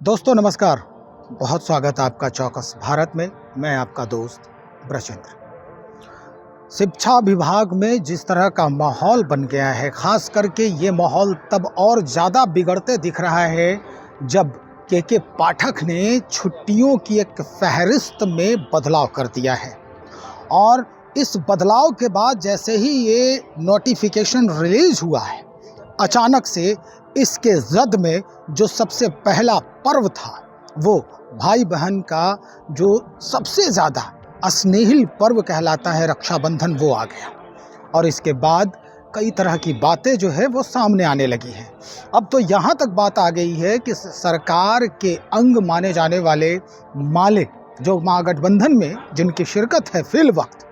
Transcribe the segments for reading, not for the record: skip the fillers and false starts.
दोस्तों नमस्कार। बहुत स्वागत है आपका चौकस भारत में। मैं आपका दोस्त ब्रजेंद्र। शिक्षा विभाग में जिस तरह का माहौल बन गया है, ख़ास करके ये माहौल तब और ज़्यादा बिगड़ते दिख रहा है जब के पाठक ने छुट्टियों की एक फहरिस्त में बदलाव कर दिया है। और इस बदलाव के बाद जैसे ही ये नोटिफिकेशन रिलीज़ हुआ है, अचानक से इसके जद में जो सबसे पहला पर्व था, वो भाई बहन का जो सबसे ज़्यादा स्नेहिल पर्व कहलाता है, रक्षाबंधन, वो आ गया। और इसके बाद कई तरह की बातें जो है वो सामने आने लगी हैं। अब तो यहाँ तक बात आ गई है कि सरकार के अंग माने जाने वाले माले जो महागठबंधन में जिनकी शिरकत है फिल वक्त,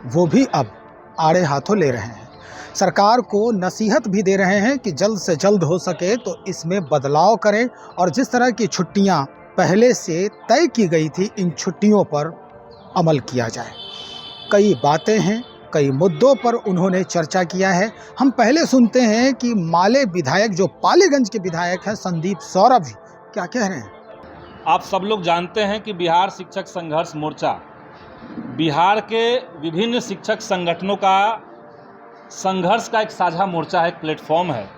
वो भी अब आड़े हाथों ले रहे हैं। सरकार को नसीहत भी दे रहे हैं कि जल्द से जल्द हो सके तो इसमें बदलाव करें और जिस तरह की छुट्टियां पहले से तय की गई थी, इन छुट्टियों पर अमल किया जाए। कई बातें हैं, कई मुद्दों पर उन्होंने चर्चा किया है। हम पहले सुनते हैं कि माले विधायक जो पालीगंज के विधायक हैं संदीप सौरभ जी क्या कह रहे हैं। आप सब लोग जानते हैं कि बिहार शिक्षक संघर्ष मोर्चा बिहार के विभिन्न शिक्षक संगठनों का संघर्ष का एक साझा मोर्चा है, एक प्लेटफॉर्म है।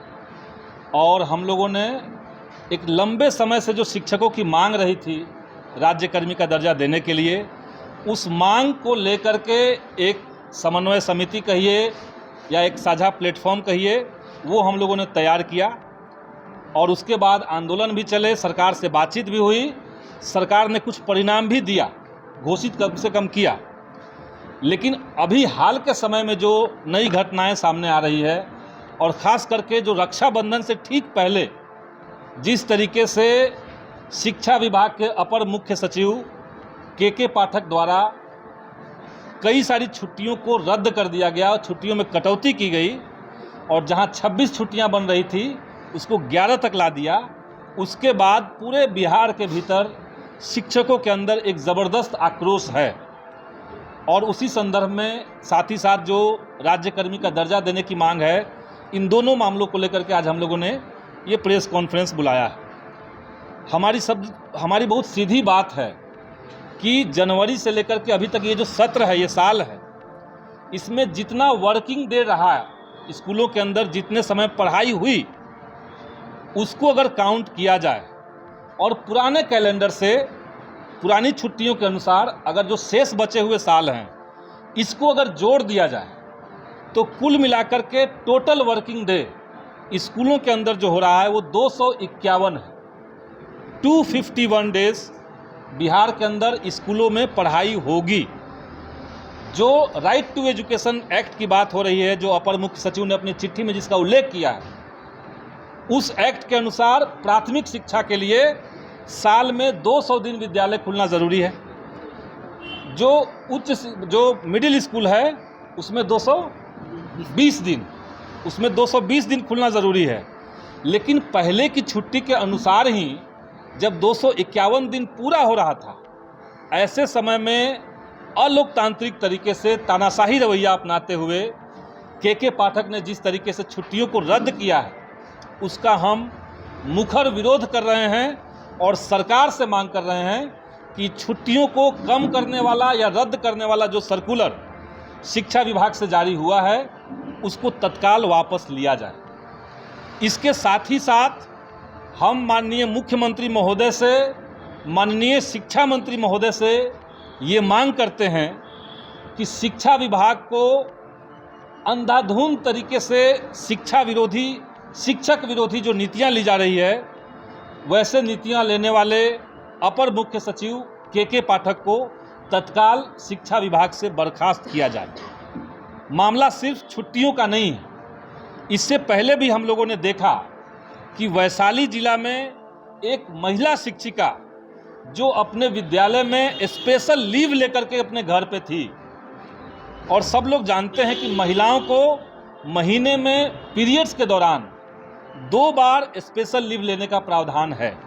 और हम लोगों ने एक लंबे समय से जो शिक्षकों की मांग रही थी राज्यकर्मी का दर्जा देने के लिए, उस मांग को लेकर के एक समन्वय समिति कहिए या एक साझा प्लेटफॉर्म कहिए, वो हम लोगों ने तैयार किया। और उसके बाद आंदोलन भी चले, सरकार से बातचीत भी हुई, सरकार ने कुछ परिणाम भी दिया, घोषित कम से कम किया। लेकिन अभी हाल के समय में जो नई घटनाएं सामने आ रही है, और ख़ास करके जो रक्षाबंधन से ठीक पहले जिस तरीके से शिक्षा विभाग के अपर मुख्य सचिव के पाठक द्वारा कई सारी छुट्टियों को रद्द कर दिया गया और छुट्टियों में कटौती की गई, और जहां 26 छुट्टियां बन रही थी उसको 11 तक ला दिया। उसके बाद पूरे बिहार के भीतर शिक्षकों के अंदर एक ज़बरदस्त आक्रोश है। और उसी संदर्भ में साथ ही साथ जो राज्यकर्मी का दर्जा देने की मांग है, इन दोनों मामलों को लेकर के आज हम लोगों ने ये प्रेस कॉन्फ्रेंस बुलाया है। हमारी बहुत सीधी बात है कि जनवरी से लेकर के अभी तक ये जो सत्र है, ये साल है, इसमें जितना वर्किंग डे रहा है स्कूलों के अंदर, जितने समय पढ़ाई हुई, उसको अगर काउंट किया जाए और पुराने कैलेंडर से पुरानी छुट्टियों के अनुसार अगर जो शेष बचे हुए साल हैं इसको अगर जोड़ दिया जाए तो कुल मिलाकर के टोटल वर्किंग डे स्कूलों के अंदर जो हो रहा है वो 251 है। 251 डेज बिहार के अंदर स्कूलों में पढ़ाई होगी। जो राइट टू एजुकेशन एक्ट की बात हो रही है, जो अपर मुख्य सचिव ने अपनी चिट्ठी में जिसका उल्लेख किया है, उस एक्ट के अनुसार प्राथमिक शिक्षा के लिए साल में 200 दिन विद्यालय खुलना ज़रूरी है। जो मिडिल स्कूल है उसमें 220 दिन, उसमें 220 दिन खुलना ज़रूरी है। लेकिन पहले की छुट्टी के अनुसार ही जब 251 दिन पूरा हो रहा था, ऐसे समय में अलोकतांत्रिक तरीके से तानाशाही रवैया अपनाते हुए के पाठक ने जिस तरीके से छुट्टियों को रद्द किया है, उसका हम मुखर विरोध कर रहे हैं और सरकार से मांग कर रहे हैं कि छुट्टियों को कम करने वाला या रद्द करने वाला जो सर्कुलर शिक्षा विभाग से जारी हुआ है उसको तत्काल वापस लिया जाए। इसके साथ ही साथ हम माननीय मुख्यमंत्री महोदय से, माननीय शिक्षा मंत्री महोदय से ये मांग करते हैं कि शिक्षा विभाग को अंधाधुंध तरीके से शिक्षक विरोधी जो नीतियां ली जा रही है, वैसे नीतियां लेने वाले अपर मुख्य सचिव के पाठक को तत्काल शिक्षा विभाग से बर्खास्त किया जाए। मामला सिर्फ छुट्टियों का नहीं है। इससे पहले भी हम लोगों ने देखा कि वैशाली जिला में एक महिला शिक्षिका जो अपने विद्यालय में स्पेशल लीव लेकर के अपने घर पे थी, और सब लोग जानते हैं कि महिलाओं को महीने में पीरियड्स के दौरान 2 बार स्पेशल लीव लेने का प्रावधान है।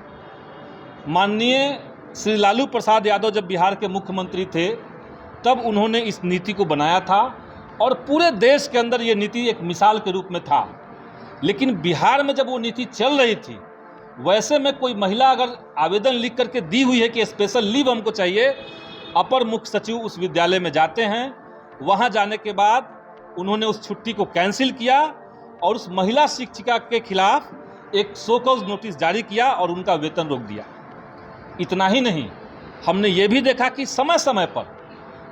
माननीय श्री लालू प्रसाद यादव जब बिहार के मुख्यमंत्री थे तब उन्होंने इस नीति को बनाया था और पूरे देश के अंदर ये नीति एक मिसाल के रूप में था। लेकिन बिहार में जब वो नीति चल रही थी वैसे में कोई महिला अगर आवेदन लिख करके दी हुई है कि स्पेशल लीव हमको चाहिए, अपर मुख्य सचिव उस विद्यालय में जाते हैं। वहाँ जाने के बाद उन्होंने उस छुट्टी को कैंसिल किया और उस महिला शिक्षिका के खिलाफ एक शो कॉज नोटिस जारी किया और उनका वेतन रोक दिया। इतना ही नहीं, हमने ये भी देखा कि समय समय पर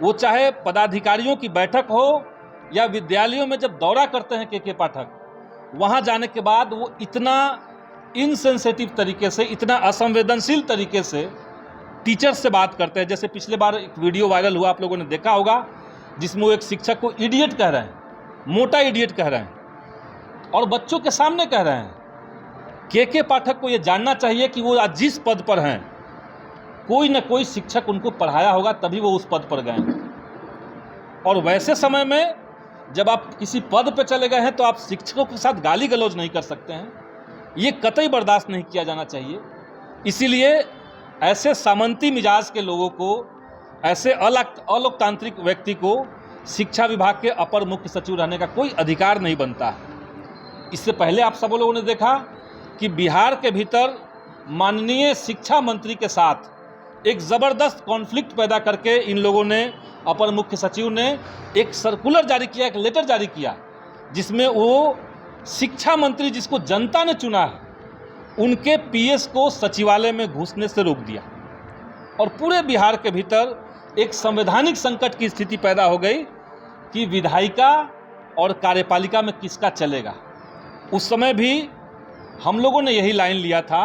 वो चाहे पदाधिकारियों की बैठक हो या विद्यालयों में जब दौरा करते हैं के पाठक, वहाँ जाने के बाद वो इतना इनसेंसिटिव तरीके से, इतना असंवेदनशील तरीके से टीचर से बात करते हैं। जैसे पिछले बार एक वीडियो वायरल हुआ, आप लोगों ने देखा होगा, जिसमें वो एक शिक्षक को इडियट कह रहे हैं, मोटा इडियट कह रहे हैं और बच्चों के सामने कह रहे हैं। के पाठक को ये जानना चाहिए कि वो आज जिस पद पर हैं, कोई न कोई शिक्षक उनको पढ़ाया होगा तभी वो उस पद पर गए। और वैसे समय में जब आप किसी पद पर चले गए हैं तो आप शिक्षकों के साथ गाली गलौज नहीं कर सकते हैं। ये कतई बर्दाश्त नहीं किया जाना चाहिए। इसीलिए ऐसे सामंती मिजाज के लोगों को, ऐसे अलोकतांत्रिक व्यक्ति को शिक्षा विभाग के अपर मुख्य सचिव रहने का कोई अधिकार नहीं बनता है। इससे पहले आप सब लोगों ने देखा कि बिहार के भीतर माननीय शिक्षा मंत्री के साथ एक ज़बरदस्त कॉन्फ्लिक्ट पैदा करके इन लोगों ने, अपर मुख्य सचिव ने एक सर्कुलर जारी किया, एक लेटर जारी किया, जिसमें वो शिक्षा मंत्री जिसको जनता ने चुना है, उनके पीएस को सचिवालय में घुसने से रोक दिया। और पूरे बिहार के भीतर एक संवैधानिक संकट की स्थिति पैदा हो गई कि विधायिका और कार्यपालिका में किसका चलेगा। उस समय भी हम लोगों ने यही लाइन लिया था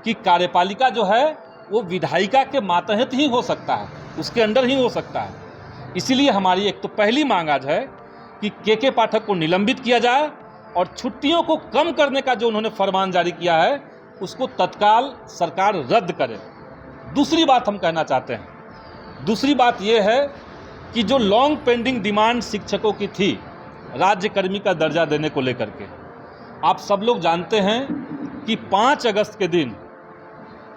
कि कार्यपालिका जो है वो विधायिका के मातहत ही हो सकता है, उसके अंडर ही हो सकता है। इसीलिए हमारी एक तो पहली मांग आज है कि के पाठक को निलंबित किया जाए और छुट्टियों को कम करने का जो उन्होंने फरमान जारी किया है उसको तत्काल सरकार रद्द करे। दूसरी बात हम कहना चाहते हैं, दूसरी बात यह है कि जो लॉन्ग पेंडिंग डिमांड शिक्षकों की थी राज्यकर्मी का दर्जा देने को लेकर के, आप सब लोग जानते हैं कि 5 अगस्त के दिन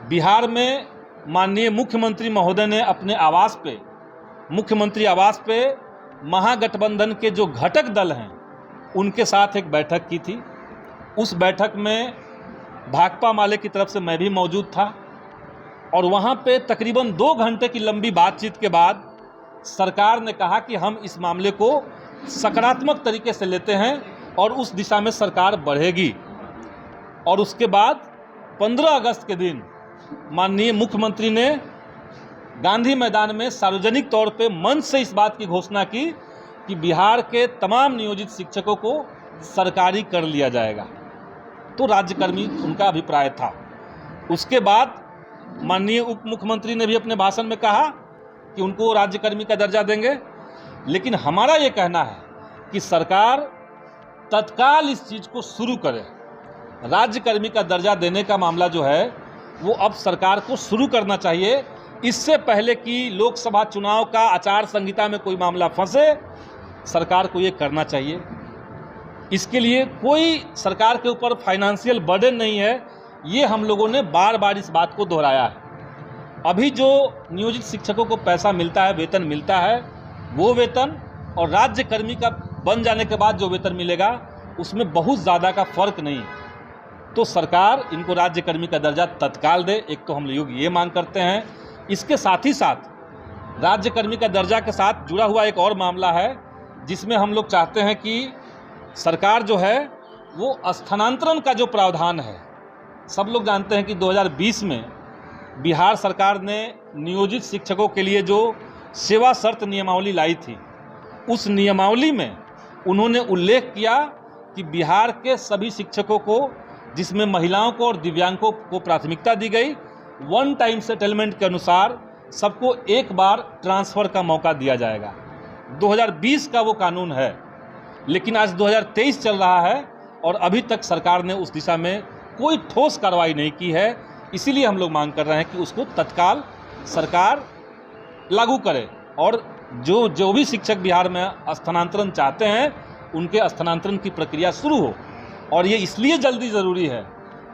बिहार में माननीय मुख्यमंत्री महोदय ने अपने आवास पे, मुख्यमंत्री आवास पे महागठबंधन के जो घटक दल हैं उनके साथ एक बैठक की थी। उस बैठक में भाकपा माले की तरफ से मैं भी मौजूद था और वहाँ पे तकरीबन 2 घंटे की लंबी बातचीत के बाद सरकार ने कहा कि हम इस मामले को सकारात्मक तरीके से लेते हैं और उस दिशा में सरकार बढ़ेगी। और उसके बाद 15 अगस्त के दिन माननीय मुख्यमंत्री ने गांधी मैदान में सार्वजनिक तौर पे मंच से इस बात की घोषणा की कि बिहार के तमाम नियोजित शिक्षकों को सरकारी कर लिया जाएगा। तो राज्यकर्मी उनका अभिप्राय था। उसके बाद माननीय उप मुख्यमंत्री ने भी अपने भाषण में कहा कि उनको राज्यकर्मी का दर्जा देंगे। लेकिन हमारा ये कहना है कि सरकार तत्काल इस चीज़ को शुरू करे। राज्यकर्मी का दर्जा देने का मामला जो है वो अब सरकार को शुरू करना चाहिए, इससे पहले कि लोकसभा चुनाव का आचार संहिता में कोई मामला फंसे। सरकार को ये करना चाहिए। इसके लिए कोई सरकार के ऊपर फाइनेंशियल बर्डन नहीं है, ये हम लोगों ने बार बार इस बात को दोहराया है। अभी जो नियोजित शिक्षकों को पैसा मिलता है, वेतन मिलता है, वो वेतन और राज्यकर्मी का बन जाने के बाद जो वेतन मिलेगा उसमें बहुत ज़्यादा का फर्क नहीं। तो सरकार इनको राज्यकर्मी का दर्जा तत्काल दे, एक तो हम लोग ये मांग करते हैं। इसके साथ ही साथ राज्यकर्मी का दर्जा के साथ जुड़ा हुआ एक और मामला है जिसमें हम लोग चाहते हैं कि सरकार जो है वो स्थानांतरण का जो प्रावधान है, सब लोग जानते हैं कि 2020 में बिहार सरकार ने नियोजित शिक्षकों के लिए जो सेवा शर्त नियमावली लाई थी, उस नियमावली में उन्होंने उल्लेख किया कि बिहार के सभी शिक्षकों को, जिसमें महिलाओं को और दिव्यांगों को प्राथमिकता दी गई, 1 टाइम सेटलमेंट के अनुसार सबको एक बार ट्रांसफ़र का मौका दिया जाएगा। 2020 का वो कानून है, लेकिन आज 2023 चल रहा है और अभी तक सरकार ने उस दिशा में कोई ठोस कार्रवाई नहीं की है। इसीलिए हम लोग मांग कर रहे हैं कि उसको तत्काल सरकार लागू करे और जो भी शिक्षक बिहार में स्थानांतरण चाहते हैं उनके स्थानांतरण की प्रक्रिया शुरू हो। और ये इसलिए जल्दी ज़रूरी है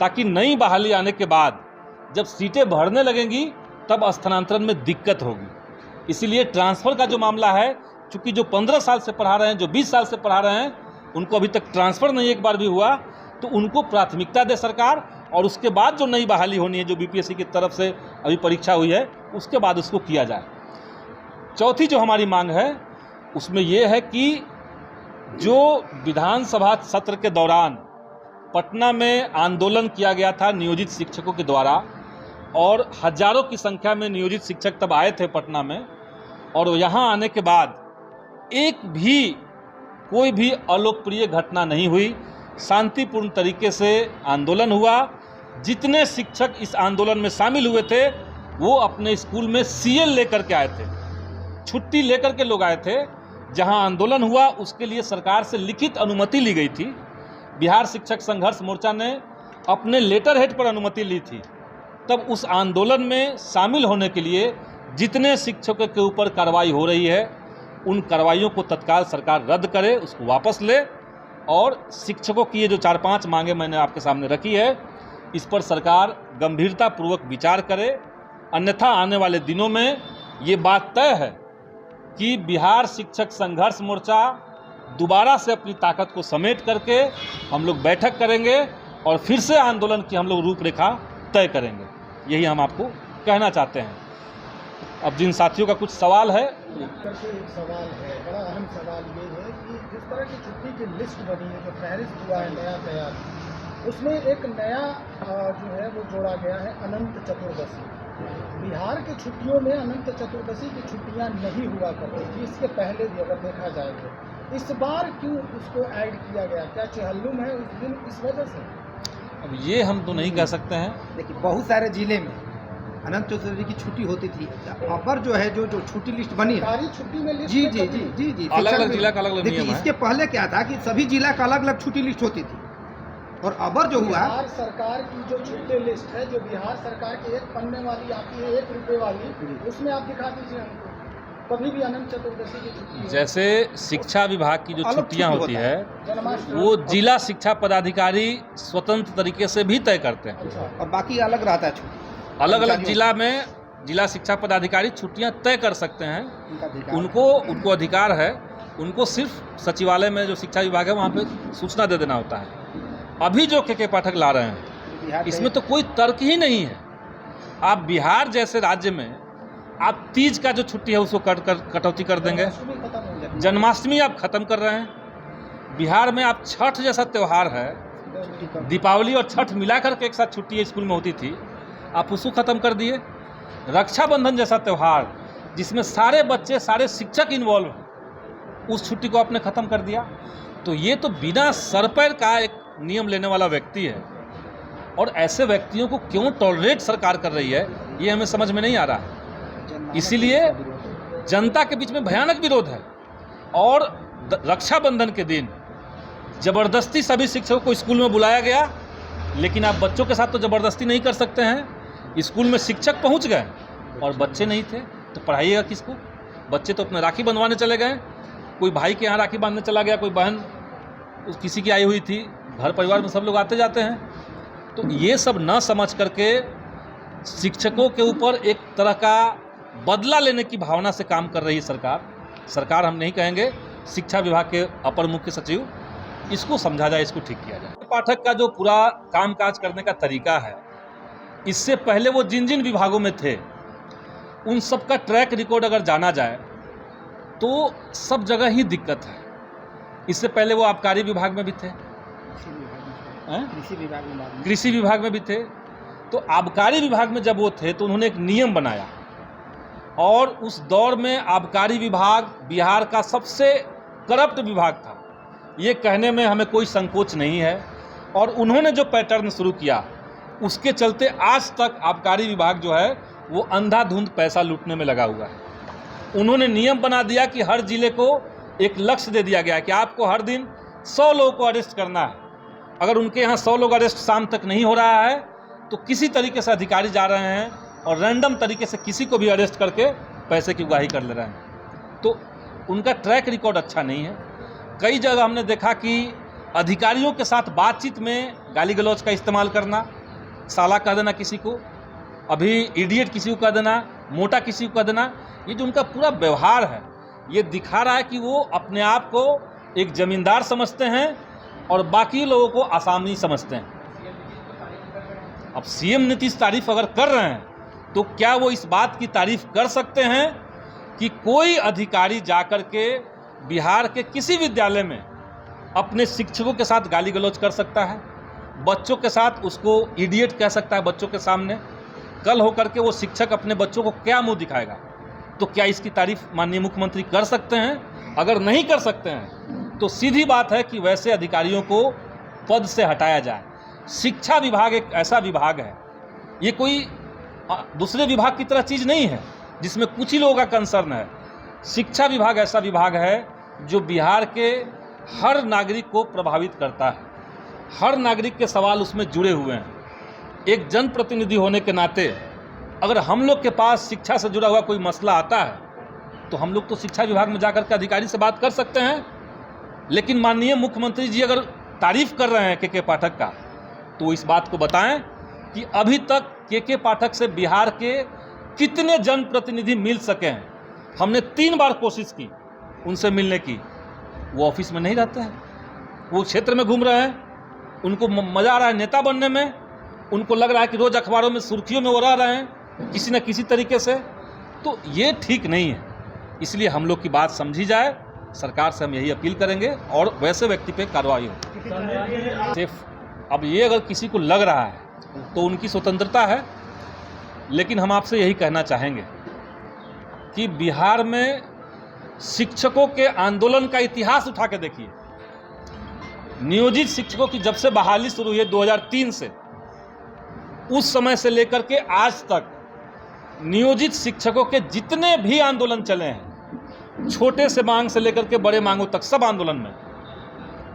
ताकि नई बहाली आने के बाद जब सीटें भरने लगेंगी तब स्थानांतरण में दिक्कत होगी। इसीलिए ट्रांसफ़र का जो मामला है, चूँकि जो 15 साल से पढ़ा रहे हैं, जो 20 साल से पढ़ा रहे हैं, उनको अभी तक ट्रांसफ़र नहीं एक बार भी हुआ, तो उनको प्राथमिकता दे सरकार और उसके बाद जो नई बहाली होनी है, जो बीपीएससी की तरफ से अभी परीक्षा हुई है, उसके बाद उसको किया जाए। चौथी जो हमारी मांग है उसमें ये है कि जो विधानसभा सत्र के दौरान पटना में आंदोलन किया गया था नियोजित शिक्षकों के द्वारा, और हजारों की संख्या में नियोजित शिक्षक तब आए थे पटना में, और यहाँ आने के बाद कोई भी अलोकप्रिय घटना नहीं हुई। शांतिपूर्ण तरीके से आंदोलन हुआ। जितने शिक्षक इस आंदोलन में शामिल हुए थे वो अपने स्कूल में सीएल लेकर के आए थे, छुट्टी लेकर के लोग आए थे। जहां आंदोलन हुआ उसके लिए सरकार से लिखित अनुमति ली गई थी। बिहार शिक्षक संघर्ष मोर्चा ने अपने लेटर हेड पर अनुमति ली थी। तब उस आंदोलन में शामिल होने के लिए जितने शिक्षकों के ऊपर कार्रवाई हो रही है, उन कार्रवाइयों को तत्काल सरकार रद्द करे, उसको वापस ले, और शिक्षकों की ये जो 4-5 मांगे मैंने आपके सामने रखी है, इस पर सरकार गंभीरतापूर्वक विचार करे। अन्यथा आने वाले दिनों में ये बात तय है कि बिहार शिक्षक संघर्ष मोर्चा दोबारा से अपनी ताकत को समेट करके हम लोग बैठक करेंगे और फिर से आंदोलन की हम लोग रूपरेखा तय करेंगे। यही हम आपको कहना चाहते हैं। अब जिन साथियों का कुछ सवाल है, एक सवाल है, बड़ा अहम सवाल ये है कि जिस तरह की छुट्टी की लिस्ट बनी है, जो फहरिस्त हुआ है नया तैयार, उसमें एक नया जो है वो जोड़ा गया है अनंत चतुर्दशी। बिहार की छुट्टियों में अनंत चतुर्दशी की छुट्टियां नहीं हुआ करती थी, इसके पहले भी अगर देखा जाए तो इस बार क्यों उसको ऐड किया गया? क्या चहल्लुम है उस दिन इस वजह से? अब ये हम तो नहीं कह सकते हैं। देखिए, बहुत सारे जिले में अनंत चतुर्दशी की छुट्टी होती थी। अपर जो है जो छुट्टी लिस्ट बनी है, सारी छुट्टी में लिस्ट जी जी जी जी जी अलग अलग जिला का अलग अलग देखिए, नियम है। इसके पहले क्या था कि सभी जिला का अलग अलग छुट्टी लिस्ट होती थी, और अबर जो हुआ, बिहार सरकार की जो छुट्टी लिस्ट है, जो बिहार सरकार की 1 पन्ने वाली आती है, 1 रुपये वाली, उसमें आप दिखा दीजिए हमको कभी भी अनंत चतुर्दशी की छुट्टी। जैसे शिक्षा विभाग की जो अलग छुट्टियां छुट्टी होती होता है जन्माष्टमी वो जिला शिक्षा पदाधिकारी स्वतंत्र तरीके से भी तय करते हैं। अच्छा, और बाकी अलग रहता है छुट्टी। अलग अलग जिला में जिला शिक्षा पदाधिकारी छुट्टियां तय कर सकते हैं। उनका अधिकार। उनको अधिकार है। उनको सिर्फ सचिवालय में जो शिक्षा विभाग है वहाँ पे सूचना दे देना होता है। अभी जो के पाठक ला रहे हैं बिहार इसमें तो कोई तर्क ही नहीं है। आप बिहार जैसे राज्य में आप तीज का जो छुट्टी है उसको कटौती कर देंगे, जन्माष्टमी खत्म हो जाती जन्माष्टमी आप खत्म कर रहे हैं। बिहार में आप छठ जैसा त्यौहार है, है। दीपावली और छठ मिला करके एक साथ छुट्टी स्कूल में होती थी, आप उसको ख़त्म कर दिए। रक्षाबंधन जैसा त्यौहार जिसमें सारे बच्चे सारे शिक्षक इन्वॉल्व हैं, उस छुट्टी को आपने ख़त्म कर दिया। तो ये तो बिना सर पैर का एक नियम लेने वाला व्यक्ति है, और ऐसे व्यक्तियों को क्यों टॉलरेट सरकार कर रही है ये हमें समझ में नहीं आ रहा है। इसीलिए जनता के बीच में भयानक विरोध है। और रक्षाबंधन के दिन ज़बरदस्ती सभी शिक्षकों को स्कूल में बुलाया गया, लेकिन आप बच्चों के साथ तो ज़बरदस्ती नहीं कर सकते हैं। स्कूल में शिक्षक पहुंच गए और बच्चे नहीं थे, तो पढ़ाइएगा किसको? बच्चे तो अपने राखी बंधवाने चले गए, कोई भाई के यहाँ राखी बांधने चला गया, कोई बहन किसी की आई हुई थी, घर परिवार में सब लोग आते जाते हैं। तो ये सब न समझ करके शिक्षकों के ऊपर एक तरह का बदला लेने की भावना से काम कर रही है सरकार हम नहीं कहेंगे, शिक्षा विभाग के अपर मुख्य सचिव, इसको समझा जाए, इसको ठीक किया जाए। पाठक का जो पूरा कामकाज करने का तरीका है, इससे पहले वो जिन जिन विभागों में थे उन सब का ट्रैक रिकॉर्ड अगर जाना जाए तो सब जगह ही दिक्कत है। इससे पहले वो आबकारी विभाग में भी थे, कृषि विभाग में भी थे। तो आबकारी विभाग में जब वो थे तो उन्होंने एक नियम बनाया, और उस दौर में आबकारी विभाग बिहार का सबसे करप्ट विभाग था, ये कहने में हमें कोई संकोच नहीं है। और उन्होंने जो पैटर्न शुरू किया उसके चलते आज तक आबकारी विभाग जो है वो अंधाधुंध पैसा लूटने में लगा हुआ है। उन्होंने नियम बना दिया कि हर जिले को एक लक्ष्य दे दिया गया कि आपको हर दिन 100 लोगों को अरेस्ट करना है। अगर उनके यहाँ 100 लोग अरेस्ट शाम तक नहीं हो रहा है तो किसी तरीके से अधिकारी जा रहे हैं और रैंडम तरीके से किसी को भी अरेस्ट करके पैसे की उगाही कर ले रहे हैं। तो उनका ट्रैक रिकॉर्ड अच्छा नहीं है। कई जगह हमने देखा कि अधिकारियों के साथ बातचीत में गाली गलौज का इस्तेमाल करना, साला कह देना किसी को, अभी इडियट किसी को कह देना, मोटा किसी को कह देना, ये जो उनका पूरा व्यवहार है ये दिखा रहा है कि वो अपने आप को एक ज़मींदार समझते हैं और बाकी लोगों को आसामी समझते हैं। अब सीएम नीतीश तारीफ अगर कर रहे हैं तो क्या वो इस बात की तारीफ कर सकते हैं कि कोई अधिकारी जाकर के बिहार के किसी विद्यालय में अपने शिक्षकों के साथ गाली गलौज कर सकता है, बच्चों के साथ उसको इडियट कह सकता है बच्चों के सामने? कल होकर के वो शिक्षक अपने बच्चों को क्या मुंह दिखाएगा? तो क्या इसकी तारीफ माननीय मुख्यमंत्री कर सकते हैं? अगर नहीं कर सकते हैं तो सीधी बात है कि वैसे अधिकारियों को पद से हटाया जाए। शिक्षा विभाग एक ऐसा विभाग है, ये कोई दूसरे विभाग की तरह चीज़ नहीं है जिसमें कुछ ही लोगों का कंसर्न है। शिक्षा विभाग ऐसा विभाग है जो बिहार के हर नागरिक को प्रभावित करता है, हर नागरिक के सवाल उसमें जुड़े हुए हैं। एक जनप्रतिनिधि होने के नाते अगर हम लोग के पास शिक्षा से जुड़ा हुआ कोई मसला आता है तो हम लोग तो शिक्षा विभाग में जाकर के अधिकारी से बात कर सकते हैं। लेकिन माननीय मुख्यमंत्री जी अगर तारीफ कर रहे हैं के पाठक का तो इस बात को बताएं कि अभी तक के पाठक से बिहार के कितने जनप्रतिनिधि मिल सके हैं। हमने 3 बार कोशिश की उनसे मिलने की, वो ऑफिस में नहीं रहते हैं, वो क्षेत्र में घूम रहे हैं, उनको मज़ा आ रहा है नेता बनने में, उनको लग रहा है कि रोज़ अखबारों में सुर्खियों में वो रह रहे हैं किसी न किसी तरीके से। तो ये ठीक नहीं है, इसलिए हम लोग की बात समझी जाए, सरकार से हम यही अपील करेंगे और वैसे व्यक्ति पे कार्रवाई हो। सिर्फ अब ये अगर किसी को लग रहा है तो उनकी स्वतंत्रता है, लेकिन हम आपसे यही कहना चाहेंगे कि बिहार में शिक्षकों के आंदोलन का इतिहास उठा के देखिए। नियोजित शिक्षकों की जब से बहाली शुरू हुई है 2003 से, उस समय से लेकर के आज तक नियोजित शिक्षकों के जितने भी आंदोलन चले हैं, छोटे से मांग से लेकर के बड़े मांगों तक, सब आंदोलन में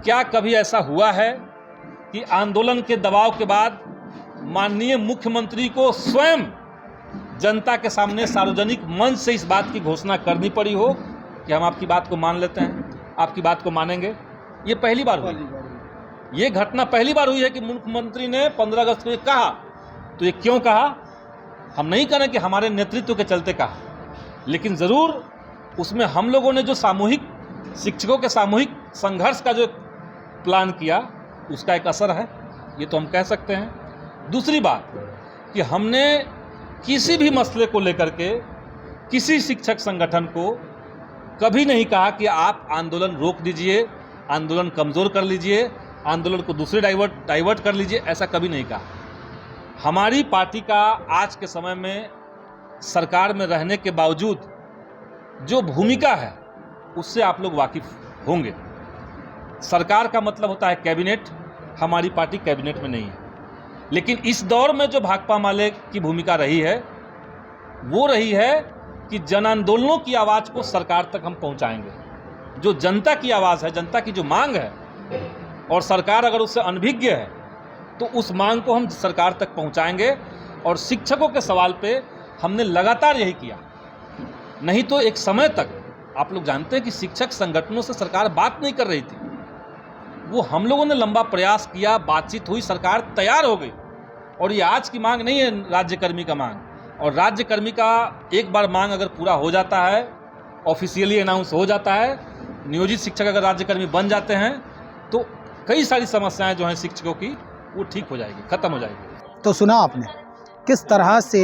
क्या कभी ऐसा हुआ है कि आंदोलन के दबाव के बाद माननीय मुख्यमंत्री को स्वयं जनता के सामने सार्वजनिक मंच से इस बात की घोषणा करनी पड़ी हो कि हम आपकी बात को मान लेते हैं, आपकी बात को मानेंगे? ये पहली बार हुई। ये घटना पहली बार हुई है कि मुख्यमंत्री ने 15 अगस्त को ये कहा। तो ये क्यों कहा? हम नहीं कह रहे कि हमारे नेतृत्व के चलते कहा, लेकिन ज़रूर उसमें हम लोगों ने जो सामूहिक शिक्षकों के सामूहिक संघर्ष का जो प्लान किया उसका एक असर है, ये तो हम कह सकते हैं। दूसरी बात कि हमने किसी भी मसले को लेकर के किसी शिक्षक संगठन को कभी नहीं कहा कि आप आंदोलन रोक दीजिए, आंदोलन कमज़ोर कर लीजिए, आंदोलन को दूसरे डाइवर्ट कर लीजिए, ऐसा कभी नहीं कहा। हमारी पार्टी का आज के समय में सरकार में रहने के बावजूद जो भूमिका है उससे आप लोग वाकिफ़ होंगे। सरकार का मतलब होता है कैबिनेट, हमारी पार्टी कैबिनेट में नहीं है। लेकिन इस दौर में जो भाकपा माले की भूमिका रही है वो रही है कि जन आंदोलनों की आवाज़ को सरकार तक हम पहुंचाएंगे। जो जनता की आवाज़ है, जनता की जो मांग है, और सरकार अगर उससे अनभिज्ञ है तो उस मांग को हम सरकार तक पहुंचाएंगे। और शिक्षकों के सवाल पे हमने लगातार यही किया। नहीं तो एक समय तक आप लोग जानते हैं कि शिक्षक संगठनों से सरकार बात नहीं कर रही थी। वो हम लोगों ने लंबा प्रयास किया, बातचीत हुई, सरकार तैयार हो गई। और ये आज की मांग नहीं है राज्यकर्मी का मांग, और राज्यकर्मी का एक बार मांग अगर पूरा हो जाता है, ऑफिशियली अनाउंस हो जाता है, नियोजित शिक्षक अगर राज्यकर्मी बन जाते हैं तो कई सारी समस्याएं जो हैं शिक्षकों की वो ठीक हो जाएगी, ख़त्म हो जाएगी। तो सुना आपने किस तरह से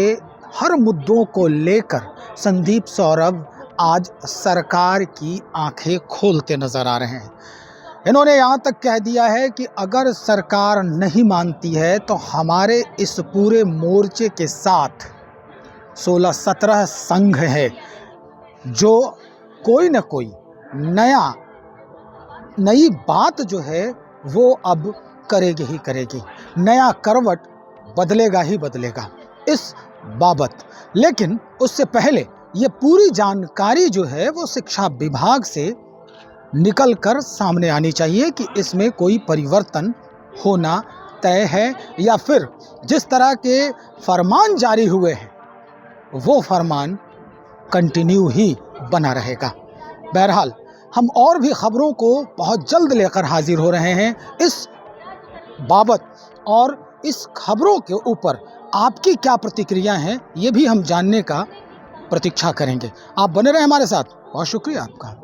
हर मुद्दों को लेकर संदीप सौरभ आज सरकार की आंखें खोलते नजर आ रहे हैं। इन्होंने यहाँ तक कह दिया है कि अगर सरकार नहीं मानती है तो हमारे इस पूरे मोर्चे के साथ 16-17 संघ है जो कोई न कोई नई बात जो है वो अब करेगी ही करेगी, नया करवट बदलेगा ही बदलेगा इस बाबत। लेकिन उससे पहले ये पूरी जानकारी जो है वो शिक्षा विभाग से निकल कर सामने आनी चाहिए कि इसमें कोई परिवर्तन होना तय है या फिर जिस तरह के फरमान जारी हुए हैं वो फरमान कंटिन्यू ही बना रहेगा। बहरहाल हम और भी खबरों को बहुत जल्द लेकर हाजिर हो रहे हैं इस बाबत, और इस खबरों के ऊपर आपकी क्या प्रतिक्रिया हैं ये भी हम जानने का प्रतीक्षा करेंगे। आप बने रहें हमारे साथ। बहुत शुक्रिया आपका।